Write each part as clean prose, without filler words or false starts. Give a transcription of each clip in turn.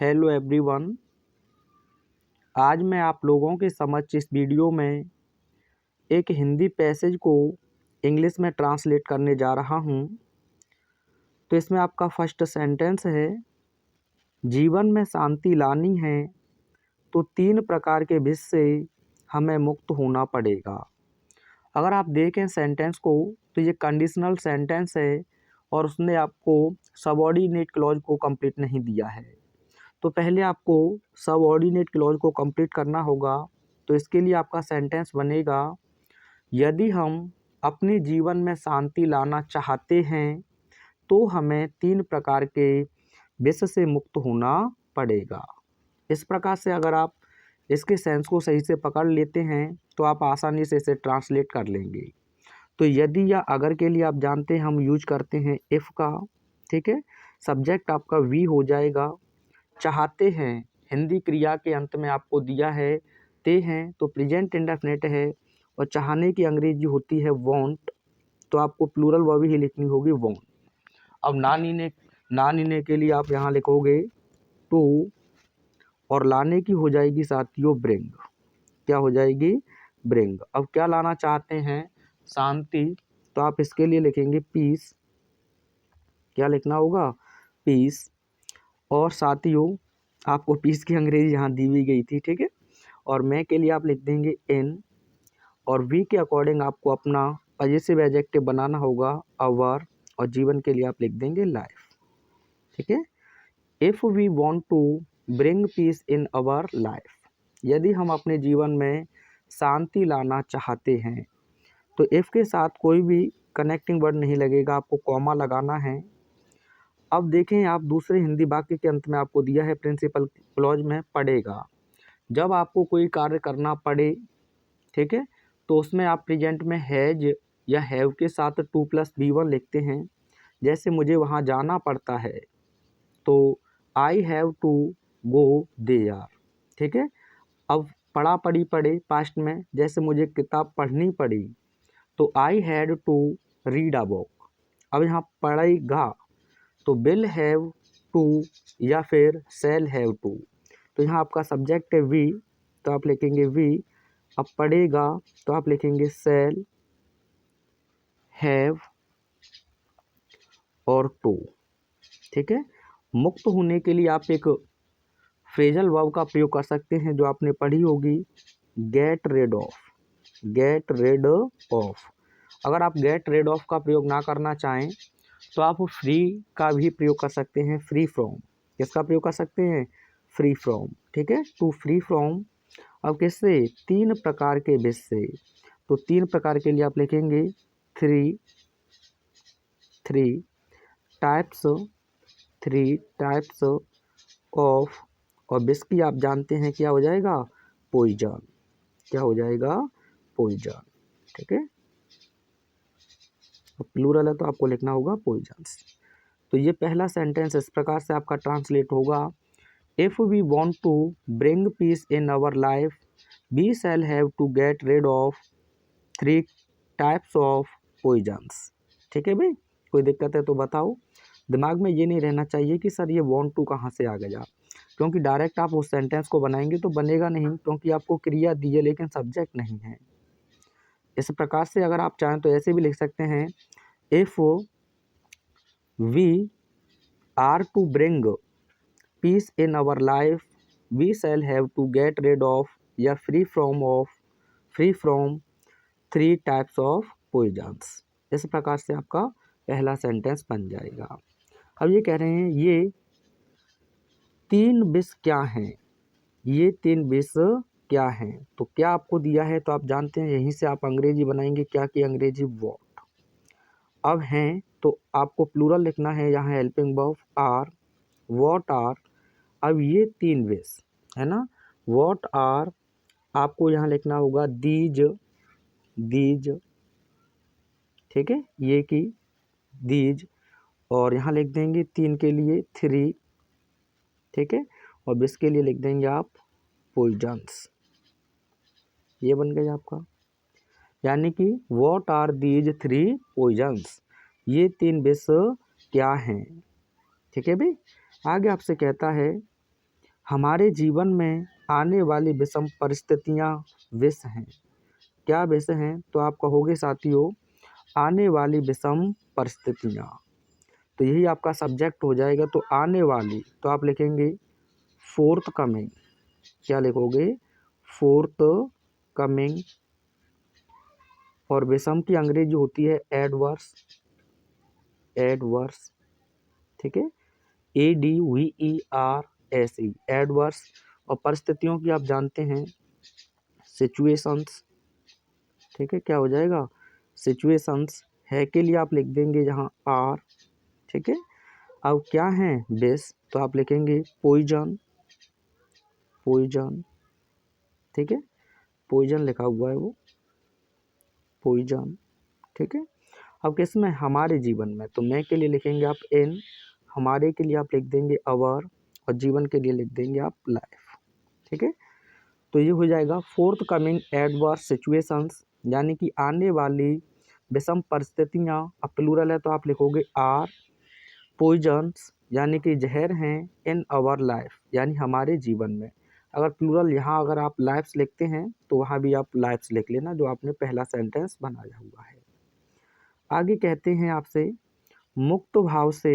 Hello everyone. आज मैं आप लोगों के समक्ष इस वीडियो में एक हिंदी पैसेज को इंग्लिश में ट्रांसलेट करने जा रहा हूँ। तो इसमें आपका फर्स्ट सेंटेंस है, जीवन में शांति लानी है तो 3 प्रकार के विष से हमें मुक्त होना पड़ेगा। अगर आप देखें सेंटेंस को तो ये कंडीशनल सेंटेंस है और उसने आपको सबऑर्डिनेट क्लॉज को कंप्लीट नहीं दिया है। तो पहले आपको सबऑर्डिनेट क्लॉज को कंप्लीट करना होगा। तो इसके लिए आपका सेंटेंस बनेगा, यदि हम अपने जीवन में शांति लाना चाहते हैं तो हमें 3 प्रकार के विष से मुक्त होना पड़ेगा। इस प्रकार से अगर आप इसके सेंस को सही से पकड़ लेते हैं तो आप आसानी से इसे ट्रांसलेट कर लेंगे। तो यदि या अगर के लिए आप जानते हैं हम यूज करते हैं इफ़ का, ठीक है। सब्जेक्ट आपका वी हो जाएगा। चाहते हैं हिंदी क्रिया के अंत में आपको दिया है ते हैं, तो प्रेजेंट इंडेफिनिट है और चाहने की अंग्रेजी होती है वांट, तो आपको प्लूरल वर्ब ही लिखनी होगी वांट। अब ना नीने के लिए आप यहाँ लिखोगे टू और लाने की हो जाएगी साथियों ब्रिंग। क्या हो जाएगी? ब्रिंग। अब क्या लाना चाहते हैं? शांति, तो आप इसके लिए लिखेंगे पीस। क्या लिखना होगा? पीस। और साथियों आपको पीस की अंग्रेजी यहाँ दी हुई गई थी, ठीक है। और मैं के लिए आप लिख देंगे इन और वी के अकॉर्डिंग आपको अपना पजेसिव एडजेक्टिव बनाना होगा अवर और जीवन के लिए आप लिख देंगे लाइफ, ठीक है। If we want to bring peace in our life, यदि हम अपने जीवन में शांति लाना चाहते हैं तो इफ़ के साथ कोई भी कनेक्टिंग वर्ड नहीं लगेगा, आपको कॉमा लगाना है। अब देखें आप दूसरे हिंदी वाक्य के अंत में आपको दिया है प्रिंसिपल क्लॉज में पड़ेगा। जब आपको कोई कार्य करना पड़े, ठीक है, तो उसमें आप प्रेजेंट में हैज या हैव के साथ 2+B1 लिखते हैं। जैसे मुझे वहाँ जाना पड़ता है तो I have to go there, ठीक है। अब पढ़ा पढ़ी पढ़े पास्ट में, जैसे मुझे किताब पढ़नी पड़ी तो I had to read a book. अब यहाँ पढ़ेगा तो विल हैव टू या फिर शैल हैव टू, तो यहाँ आपका सब्जेक्ट है वी, तो आप लिखेंगे वी। अब पढ़ेगा तो आप लिखेंगे शैल, हैव और टू, ठीक है। मुक्त होने के लिए आप एक फ्रेजल वर्ब का प्रयोग कर सकते हैं जो आपने पढ़ी होगी, get rid of. Get rid of. अगर आप गेट रेड ऑफ का प्रयोग ना करना चाहें तो आप फ्री का भी प्रयोग कर सकते हैं, फ्री फ्रॉम। किसका प्रयोग कर सकते हैं? फ्री फ्रॉम, ठीक है। To free from. अब किससे? 3 प्रकार के विष से। तो 3 प्रकार के लिए आप लिखेंगे थ्री टाइप्स ऑफ, और विष की आप जानते हैं क्या हो जाएगा? पॉइजन। क्या हो जाएगा? पॉइजन, ठीक है। प्लूरल है तो आपको लिखना होगा पॉइजन्स। तो ये पहला सेंटेंस इस प्रकार से आपका ट्रांसलेट होगा, if we want to bring peace in our life we shall have to get rid of 3 types of poisons, ठीक है भाई। कोई दिक्कत है तो बताओ। दिमाग में ये नहीं रहना चाहिए कि सर ये वांट टू कहाँ से आ गया, क्योंकि डायरेक्ट आप उस सेंटेंस को बनाएंगे तो बनेगा नहीं, क्योंकि आपको क्रिया दी है लेकिन सब्जेक्ट नहीं है। इस प्रकार से अगर आप चाहें तो ऐसे भी लिख सकते हैं, if we are to bring peace in our life we shall have to get rid of या free from 3 types of poisons. इस प्रकार से आपका पहला सेंटेंस बन जाएगा। अब ये कह रहे हैं ये 3 विष क्या हैं? ये 3 विष क्या हैं? तो क्या आपको दिया है तो आप जानते हैं, यहीं से आप अंग्रेजी बनाएंगे। क्या की अंग्रेजी? वॉट। अब हैं तो आपको प्लूरल लिखना है, यहाँ helping verb are, what are. अब ये 3 विष है ना, वॉट आर आपको यहाँ लिखना होगा दीज, ठीक है, ये की दीज, और यहाँ लिख देंगे 3 के लिए 3, ठीक है, और विष के लिए लिख देंगे आप पॉइजन्स। ये बन गया आपका, यानी कि व्हाट आर दीज 3 पॉइजन्स, ये 3 विष क्या हैं, ठीक है भाई। आगे आपसे कहता है हमारे जीवन में आने वाली विषम परिस्थितियाँ विष हैं। क्या विष हैं? तो आप कहोगे साथियों आने वाली विषम परिस्थितियाँ, तो यही आपका सब्जेक्ट हो जाएगा। तो आने वाली तो आप लिखेंगे फोर्थ कमिंग। क्या लिखोगे? Fourth coming. और विषम की अंग्रेजी होती है एडवर्स। एडवर्स, ठीक है, ADVERS, एडवर्स। और परिस्थितियों की आप जानते हैं सिचुएशंस, ठीक है, क्या हो जाएगा? सिचुएशंस। है के लिए आप लिख देंगे यहाँ आर, ठीक है। अब क्या है? विष, तो आप लिखेंगे पॉइजन। पॉइजन, ठीक है, पॉइजन लिखा हुआ है वो, पॉइजन, ठीक है। अब किसमें? हमारे जीवन में, तो मैं के लिए लिखेंगे आप इन, हमारे के लिए आप लिख देंगे अवर, और जीवन के लिए लिख देंगे आप लाइफ, ठीक है। तो ये हो जाएगा फोर्थ कमिंग एडवर्स सिचुएशंस, यानी कि आने वाली विषम परिस्थितियाँ। अब प्लूरल है तो आप लिखोगे आर। पॉइजन्स, यानी कि जहर हैं इन आवर लाइफ, यानी हमारे जीवन में। अगर प्लूरल यहाँ अगर आप लाइफ्स लिखते हैं तो वहाँ भी आप लाइफ्स लिख लेना, जो आपने पहला सेंटेंस बनाया हुआ है। आगे कहते हैं आपसे मुक्त भाव से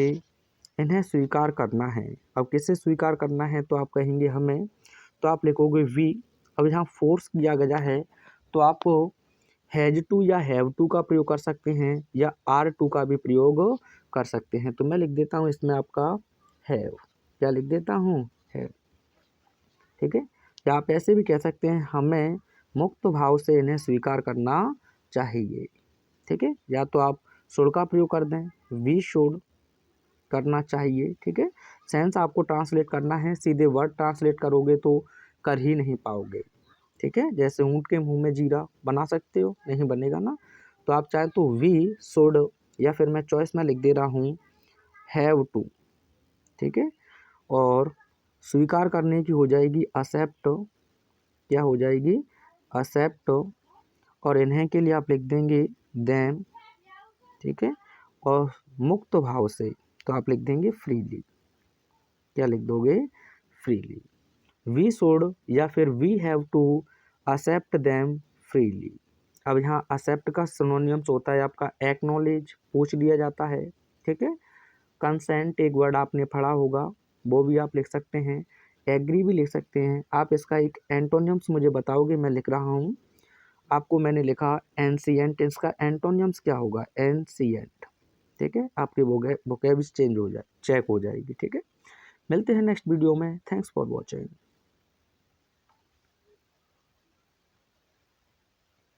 इन्हें स्वीकार करना है। अब किसे स्वीकार करना है? तो आप कहेंगे हमें, तो आप लिखोगे वी। अब यहाँ फोर्स किया गया है तो आप हैज टू या हैव टू का प्रयोग कर सकते हैं, या आर टू का भी प्रयोग कर सकते हैं। तो मैं लिख देता हूँ इसमें आपका हैव। क्या लिख देता हूँ? हैव, ठीक है। या आप ऐसे भी कह सकते हैं हमें मुक्त भाव से इन्हें स्वीकार करना चाहिए, ठीक है। या तो आप शुड का प्रयोग कर दें, वी शुड करना चाहिए, ठीक है। सेंस आपको ट्रांसलेट करना है, सीधे वर्ड ट्रांसलेट करोगे तो कर ही नहीं पाओगे, ठीक है। जैसे ऊँट के मुंह में जीरा बना सकते हो? नहीं बनेगा ना। तो आप चाहे तो वी शुड, या फिर मैं चॉइस में लिख दे रहा हूँ हैव टू, ठीक है। और स्वीकार करने की हो जाएगी एक्सेप्ट। क्या हो जाएगी? एक्सेप्ट। और इन्हें के लिए आप लिख देंगे देम, ठीक है। और मुक्त भाव से तो आप लिख देंगे फ्रीली। क्या लिख दोगे? फ्रीली। वी शुड या फिर we have to accept them freely. अब यहाँ एक्सेप्ट का सिनोनिम्स होता है आपका एक्नॉलेज, पूछ लिया जाता है, ठीक है। कंसेंट एक वर्ड आपने पढ़ा होगा, वो भी आप लिख सकते हैं। एग्री भी लिख सकते हैं आप। इसका एक एंटोनिम्स मुझे बताओगे? मैं लिख रहा हूँ आपको, मैंने लिखा एनसिएंट। इसका एंटोनिम्स क्या होगा? एनसिएंट, ठीक है। आपकी वोकैब्स चेंज हो जाए, चेक हो जाएगी, ठीक है। मिलते हैं नेक्स्ट वीडियो में। Thanks for watching.